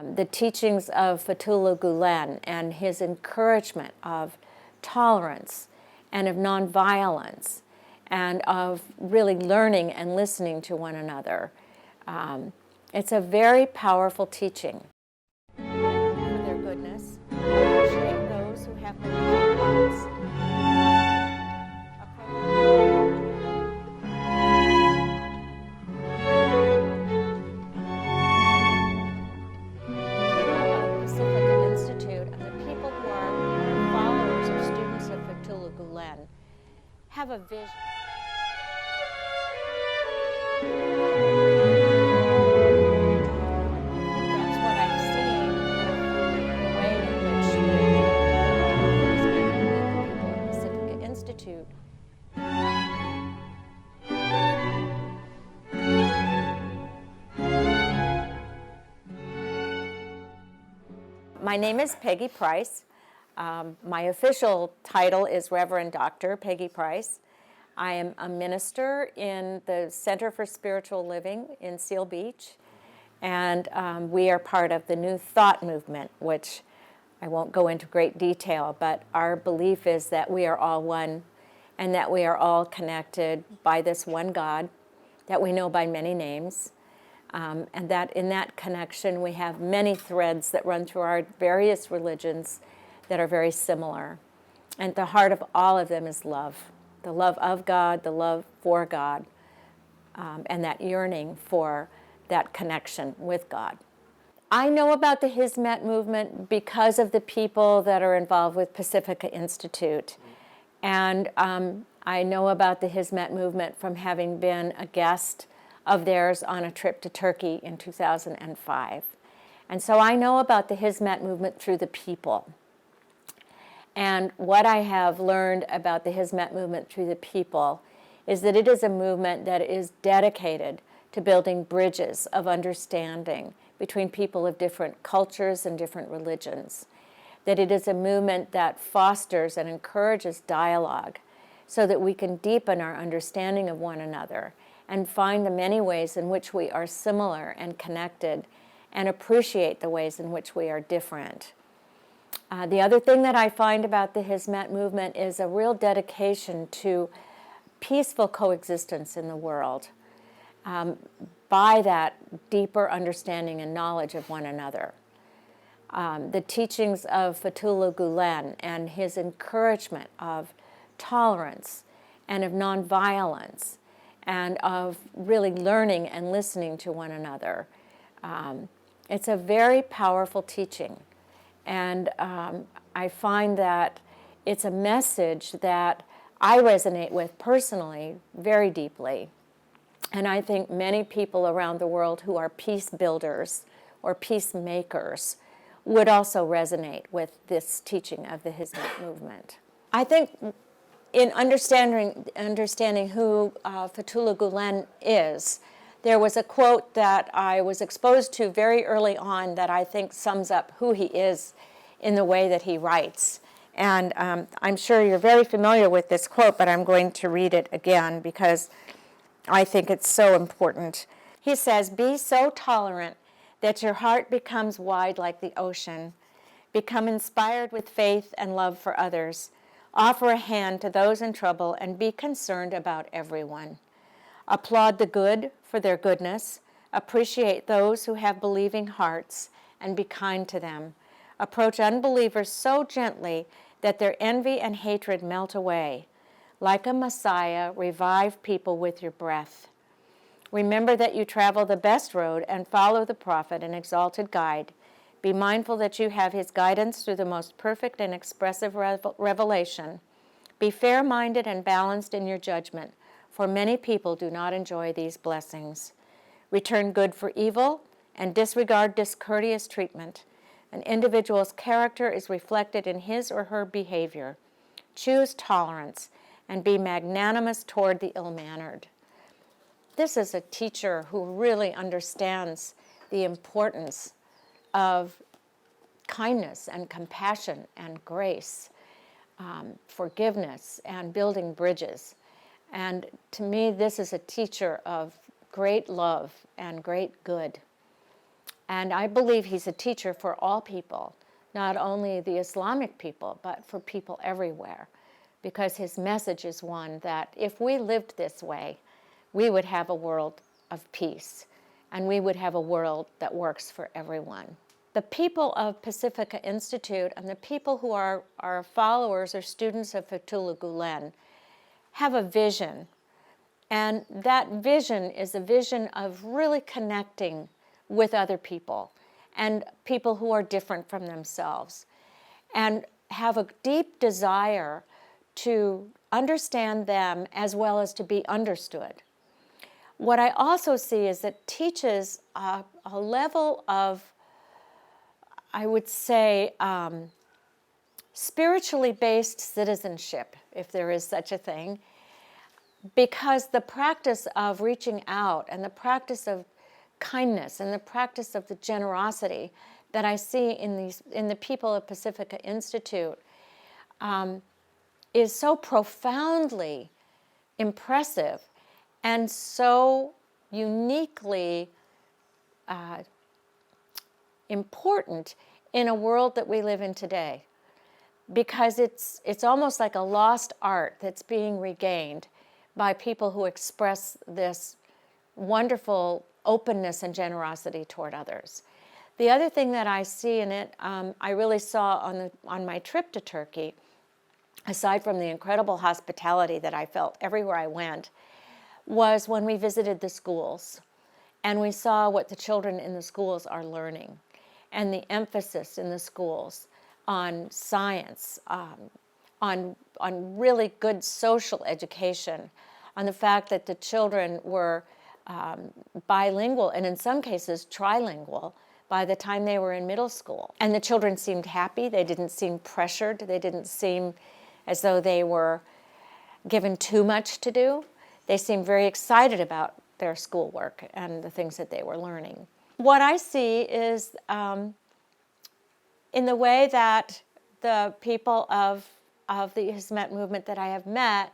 The teachings of Fethullah Gulen and his encouragement of tolerance and of nonviolence and of really learning and listening to one another. It's a very powerful teaching. For their goodness, appreciate those who have believing hearts. Have a vision. That's what I'm seeing with the way in which the people of Pacifica Institute My name is Peggy Price. My official title is Reverend Dr. Peggy Price. I am a minister in the Center for Spiritual Living in Seal Beach, and we are part of the New Thought movement, which I won't go into great detail, but our belief is that we are all one and that we are all connected by this one God that we know by many names, and that in that connection we have many threads that run through our various religions that are very similar. And at the heart of all of them is love. The love of God, the love for God, and that yearning for that connection with God. I know about the Hizmet movement because of the people that are involved with Pacifica Institute. And I know about the Hizmet movement from having been a guest of theirs on a trip to Turkey in 2005. And so I know about the Hizmet movement through the people. And what I have learned about the Hizmet movement through the people is that it is a movement that is dedicated to building bridges of understanding between people of different cultures and different religions. That it is a movement that fosters and encourages dialogue so that we can deepen our understanding of one another and find the many ways in which we are similar and connected and appreciate the ways in which we are different. The other thing that I find about the Hizmet movement is a real dedication to peaceful coexistence in the world by that deeper understanding and knowledge of one another. The teachings of Fethullah Gulen and his encouragement of tolerance and of nonviolence and of really learning and listening to one another. It's a very powerful teaching. And I find that it's a message that I resonate with personally very deeply. And I think many people around the world who are peace builders or peacemakers would also resonate with this teaching of the Hizmet movement. I think in understanding who Fethullah Gulen is, there was a quote that I was exposed to very early on that I think sums up who he is in the way that he writes. And I'm sure you're very familiar with this quote, but I'm going to read it again because I think it's so important. He says, "Be so tolerant that your heart becomes wide like the ocean. Become inspired with faith and love for others. Offer a hand to those in trouble and be concerned about everyone. Applaud the good for their goodness. Appreciate those who have believing hearts and be kind to them. Approach unbelievers so gently that their envy and hatred melt away. Like a Messiah, revive people with your breath. Remember that you travel the best road and follow the prophet and exalted guide. Be mindful that you have his guidance through the most perfect and expressive revelation. Be fair-minded and balanced in your judgment, for many people do not enjoy these blessings. Return good for evil and disregard discourteous treatment. An individual's character is reflected in his or her behavior. Choose tolerance and be magnanimous toward the ill-mannered." This is a teacher who really understands the importance of kindness and compassion and grace, forgiveness and building bridges. And to me, this is a teacher of great love and great good. And I believe he's a teacher for all people, not only the Islamic people, but for people everywhere, because his message is one that if we lived this way, we would have a world of peace, and we would have a world that works for everyone. The people of Pacifica Institute and the people who are followers or students of Fethullah Gulen have a vision, and that vision is a vision of really connecting with other people and people who are different from themselves, and have a deep desire to understand them as well as to be understood. What I also see is it teaches a level of, I would say, spiritually based citizenship, if there is such a thing, because the practice of reaching out and the practice of kindness and the practice of the generosity that I see in the people of Pacifica Institute is so profoundly impressive and so uniquely important in a world that we live in today, because it's almost like a lost art that's being regained by people who express this wonderful openness and generosity toward others. The other thing that I see in it, I really saw on my trip to Turkey, aside from the incredible hospitality that I felt everywhere I went, was when we visited the schools and we saw what the children in the schools are learning, and the emphasis in the schools on science, on really good social education, on the fact that the children were bilingual and in some cases trilingual by the time they were in middle school. And the children seemed happy. They didn't seem pressured. They didn't seem as though they were given too much to do. They seemed very excited about their schoolwork and the things that they were learning. What I see is in the way that the people of the Hizmet movement that I have met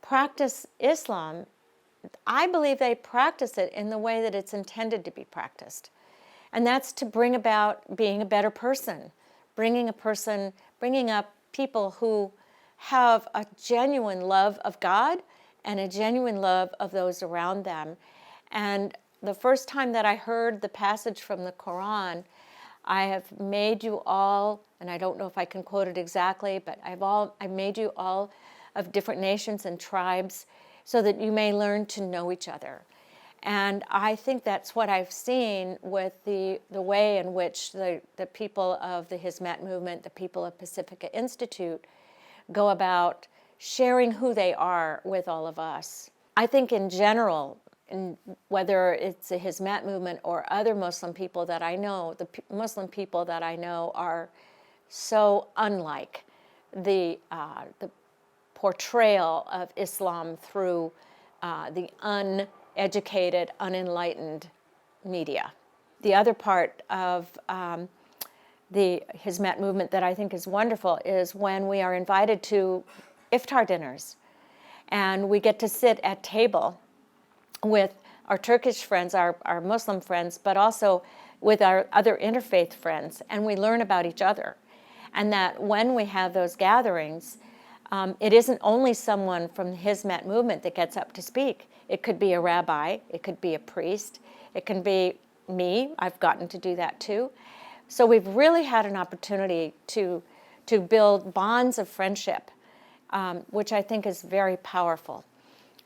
practice Islam, I believe they practice it in the way that it's intended to be practiced. And that's to bring about being a better person, bringing up people who have a genuine love of God and a genuine love of those around them. And the first time that I heard the passage from the Quran, I have made you all, and I don't know if I can quote it exactly, but I've made you all of different nations and tribes so that you may learn to know each other. And I think that's what I've seen with the way in which the people of the Hizmet movement, the people of Pacifica Institute, go about sharing who they are with all of us. I think in general, whether it's the Hizmet movement or other Muslim people that I know, the Muslim people that I know are so unlike the portrayal of Islam through the uneducated, unenlightened media. The other part of the Hizmet movement that I think is wonderful is when we are invited to iftar dinners and we get to sit at table with our Turkish friends, our Muslim friends, but also with our other interfaith friends, and we learn about each other. And that when we have those gatherings, it isn't only someone from the Hizmet movement that gets up to speak. It could be a rabbi, it could be a priest, it can be me. I've gotten to do that too. So we've really had an opportunity to build bonds of friendship, which I think is very powerful.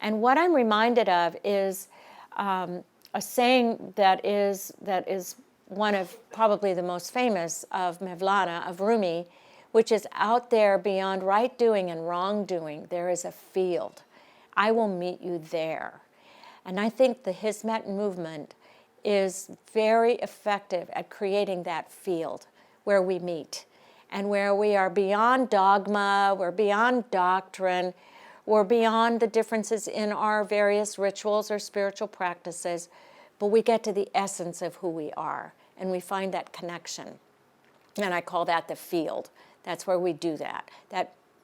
And what I'm reminded of is a saying that is one of probably the most famous of Mevlana, of Rumi, which is, out there beyond right doing and wrong doing, there is a field. I will meet you there. And I think the Hizmet movement is very effective at creating that field where we meet and where we are beyond dogma, we're beyond doctrine, we're beyond the differences in our various rituals or spiritual practices, but we get to the essence of who we are and we find that connection. And I call that the field. That's where we do that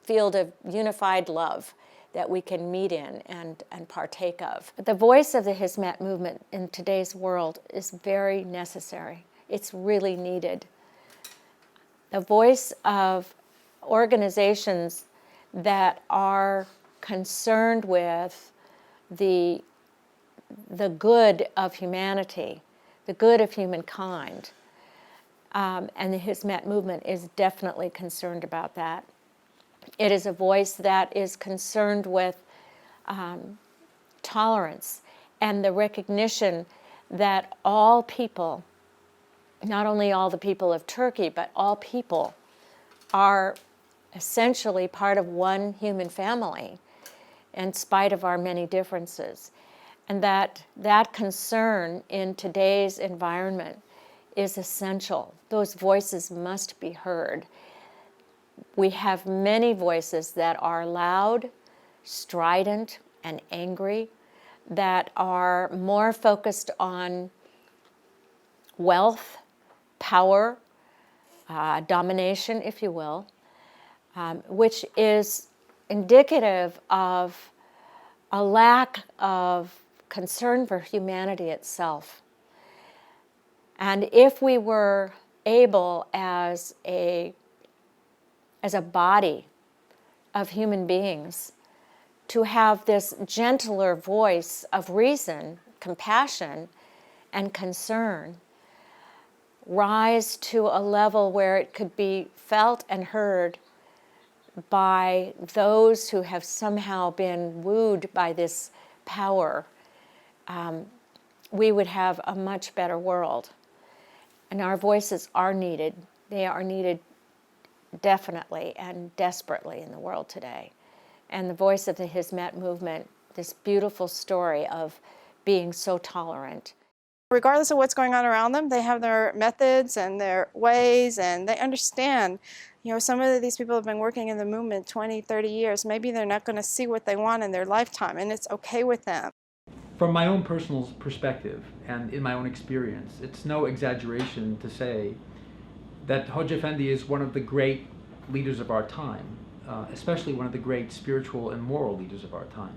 field of unified love that we can meet in and partake of. The voice of the Hizmet movement in today's world is very necessary. It's really needed. The voice of organizations that are concerned with the good of humanity, the good of humankind, and the Hizmet movement is definitely concerned about that. It is a voice that is concerned with tolerance and the recognition that all people, not only all the people of Turkey, but all people are essentially part of one human family in spite of our many differences. And that concern in today's environment is essential. Those voices must be heard. We have many voices that are loud, strident, and angry, that are more focused on wealth, power, domination, if you will, which is indicative of a lack of concern for humanity itself. And if we were able as a body of human beings to have this gentler voice of reason, compassion, and concern rise to a level where it could be felt and heard by those who have somehow been wooed by this power, we would have a much better world. And our voices are needed. They are needed definitely and desperately in the world today. And the voice of the Hizmet movement, this beautiful story of being so tolerant. Regardless of what's going on around them, they have their methods and their ways, and they understand. You know, some of these people have been working in the movement 20, 30 years. Maybe they're not going to see what they want in their lifetime, and it's okay with them. From my own personal perspective and in my own experience, it's no exaggeration to say that Hoca Efendi is one of the great leaders of our time, especially one of the great spiritual and moral leaders of our time.